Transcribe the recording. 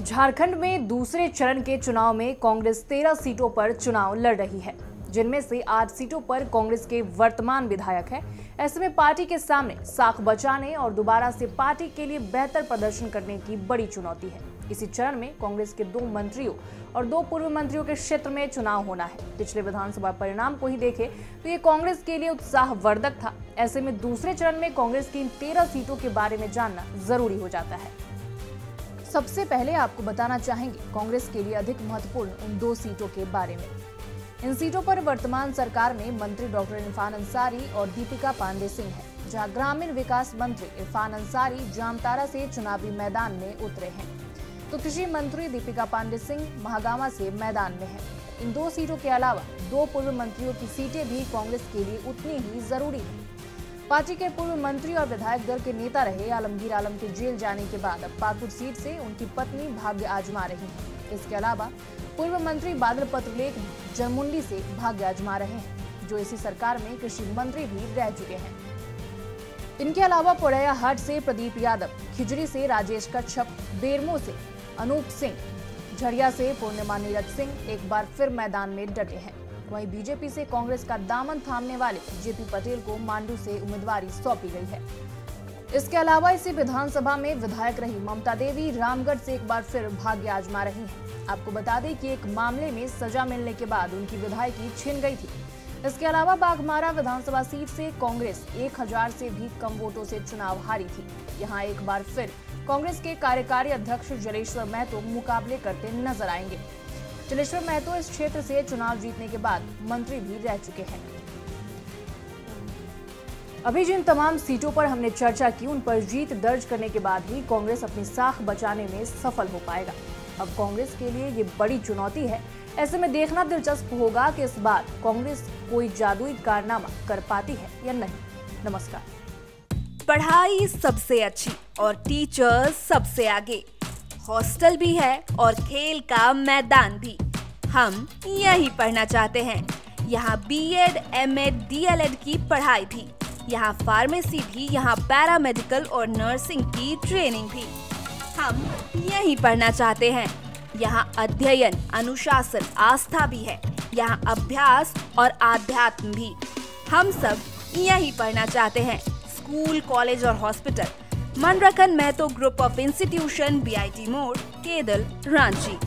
झारखंड में दूसरे चरण के चुनाव में कांग्रेस 13 सीटों पर चुनाव लड़ रही है, जिनमें से 8 सीटों पर कांग्रेस के वर्तमान विधायक हैं। ऐसे में पार्टी के सामने साख बचाने और दोबारा से पार्टी के लिए बेहतर प्रदर्शन करने की बड़ी चुनौती है। इसी चरण में कांग्रेस के 2 मंत्रियों और 2 पूर्व मंत्रियों के क्षेत्र में चुनाव होना है। पिछले विधानसभा परिणाम को ही देखें तो ये कांग्रेस के लिए उत्साहवर्धक था। ऐसे में दूसरे चरण में कांग्रेस की इन 13 सीटों के बारे में जानना जरूरी हो जाता है। सबसे पहले आपको बताना चाहेंगे कांग्रेस के लिए अधिक महत्वपूर्ण उन 2 सीटों के बारे में। इन सीटों पर वर्तमान सरकार में मंत्री डॉक्टर इरफान अंसारी और दीपिका पांडे सिंह हैं, जहां ग्रामीण विकास मंत्री इरफान अंसारी जामताड़ा से चुनावी मैदान में उतरे हैं, तो कृषि मंत्री दीपिका पांडे सिंह महागामा से मैदान में हैं। इन 2 सीटों के अलावा 2 पूर्व मंत्रियों की सीटें भी कांग्रेस के लिए उतनी ही जरूरी है। पार्टी के पूर्व मंत्री और विधायक दल के नेता रहे आलमगीर आलम के जेल जाने के बाद अब पाकुड़ सीट से उनकी पत्नी भाग्य आजमा रही हैं। इसके अलावा पूर्व मंत्री बादल पत्रलेख जरमुंडी से भाग्य आजमा रहे हैं, जो इसी सरकार में कृषि मंत्री भी रह चुके हैं। इनके अलावा पोड़ैयाहाट से प्रदीप यादव, खिजरी से राजेश कच्छप, बेरमो से अनूप सिंह, झड़िया से पूर्णिमा नीरज सिंह एक बार फिर मैदान में डटे हैं। वहीं बीजेपी से कांग्रेस का दामन थामने वाले जेपी पटेल को मांडू से उम्मीदवारी सौंपी गई है। इसके अलावा इसी विधानसभा में विधायक रही ममता देवी रामगढ़ से एक बार फिर भाग्य आजमा रही हैं। आपको बता दें कि एक मामले में सजा मिलने के बाद उनकी विधायकी छिन गई थी। इसके अलावा बाघमारा विधानसभा सीट से कांग्रेस 1000 से भी कम वोटों से चुनाव हारी थी। यहाँ एक बार फिर कांग्रेस के कार्यकारी अध्यक्ष जलेश्वर महतो मुकाबले करते नजर आएंगे। जलेश्वर महतो इस क्षेत्र से चुनाव जीतने के बाद मंत्री भी रह चुके हैं। अभी जिन तमाम सीटों पर हमने चर्चा की, उन पर जीत दर्ज करने के बाद ही कांग्रेस अपनी साख बचाने में सफल हो पाएगा। अब कांग्रेस के लिए ये बड़ी चुनौती है। ऐसे में देखना दिलचस्प होगा कि इस बार कांग्रेस कोई जादुई कारनामा कर पाती है या नहीं। नमस्कार। पढ़ाई सबसे अच्छी और टीचर्स सबसे आगे, हॉस्टल भी है और खेल का मैदान भी। हम यही पढ़ना चाहते हैं। यहाँ बीएड, एमएड, डीएलएड की पढ़ाई भी, यहाँ फार्मेसी भी, यहाँ पैरामेडिकल और नर्सिंग की ट्रेनिंग भी। हम यही पढ़ना चाहते हैं। यहाँ अध्ययन, अनुशासन, आस्था भी है। यहाँ अभ्यास और आध्यात्म भी। हम सब यही पढ़ना चाहते हैं। स्कूल, कॉलेज और hospital, Manrakhan Mahto group of institution, BIT मोड़, केदल, रांची।